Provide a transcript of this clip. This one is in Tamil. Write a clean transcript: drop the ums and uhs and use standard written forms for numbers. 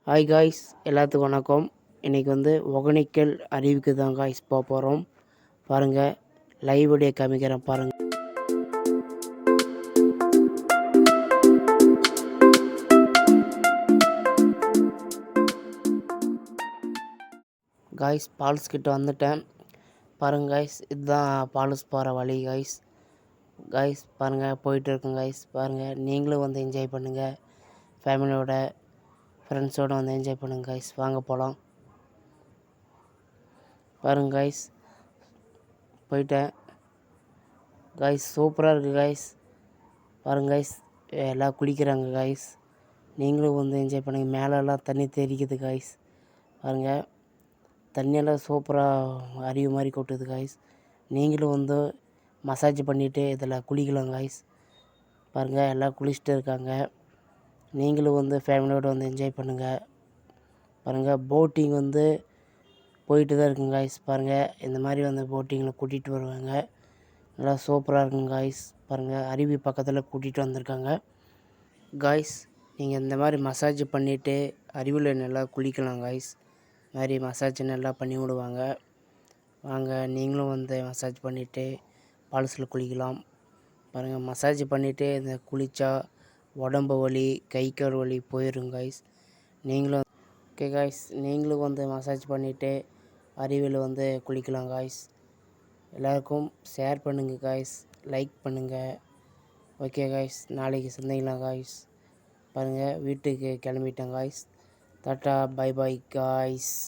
ஹாய் காய்ஸ், எல்லாத்துக்கும் வணக்கம். இன்றைக்கி ஒகேனக்கல் அருவிக்கு தான் காய்ஸ் போக போகிறோம். பாருங்கள், லைவ் வீடியோ காமிக்கிறேன் பாருங்கள். காய்ஸ், ஃபால்ஸ் கிட்ட வந்துட்டேன். பாருங்கள் காய்ஸ், இதுதான் ஃபால்ஸ் போகிற வழி காய்ஸ். காய்ஸ் பாருங்கள், போயிட்டு இருக்கேன் காய்ஸ். பாருங்கள், நீங்களும் என்ஜாய் பண்ணுங்கள். ஃபேமிலியோட ஃப்ரெண்ட்ஸோடு என்ஜாய் பண்ணுங்கள் காய்ஸ். வாங்க போகலாம். பாருங்கள் காய்ஸ், போயிட்டேன் காய்ஸ். சூப்பராக இருக்குது காய்ஸ். பாருங்கள் காய்ஸ், எல்லாம் குளிக்கிறாங்க காய்ஸ். நீங்களும் என்ஜாய் பண்ணுங்கள். மேலெல்லாம் தண்ணி தெரிக்குது காய்ஸ். பாருங்கள், தண்ணியெல்லாம் சூப்பராக அருவி மாதிரி கொட்டுது காய்ஸ். நீங்களும் மசாஜ் பண்ணிவிட்டு இதில் குளிக்கலாம் காய்ஸ். பாருங்கள், எல்லாம் குளிச்சுட்டு இருக்காங்க. நீங்களும் ஃபேமிலியோடு என்ஜாய் பண்ணுங்கள். பாருங்கள், போட்டிங் போயிட்டு தான் இருக்குங்க காய்ஸ். பாருங்கள், இந்த மாதிரி போட்டிங்கில் கூட்டிகிட்டு வருவாங்க. நல்லா சூப்பராக இருக்குங்க காய்ஸ். பாருங்கள், அருவி பக்கத்தில் கூட்டிகிட்டு வந்திருக்காங்க காய்ஸ். நீங்கள் இந்த மாதிரி மசாஜ் பண்ணிவிட்டு அருவியில் நல்லா குளிக்கலாம் காய்ஸ். இந்த மாதிரி மசாஜ் நல்லா பண்ணி விடுவாங்க. வாங்க, நீங்களும் மசாஜ் பண்ணிவிட்டு ஃபால்ஸில் குளிக்கலாம். பாருங்கள், மசாஜ் பண்ணிவிட்டு இந்த குளித்தா உடம்பு வலி, கை கால் வலி போயிடும் காய்ஸ். நீங்களும் ஓகே காய்ஸ், நீங்களும் மசாஜ் பண்ணிவிட்டு அருவியில் குளிக்கலாம் காய்ஸ். எல்லாருக்கும் ஷேர் பண்ணுங்கள் காய்ஸ், லைக் பண்ணுங்கள். ஓகே காய்ஸ், நாளைக்கு சந்திக்கலாம் காய்ஸ். பாருங்கள், வீட்டுக்கு கிளம்பிட்டேன் காய்ஸ். டாட்டா, பை பை காய்ஸ்.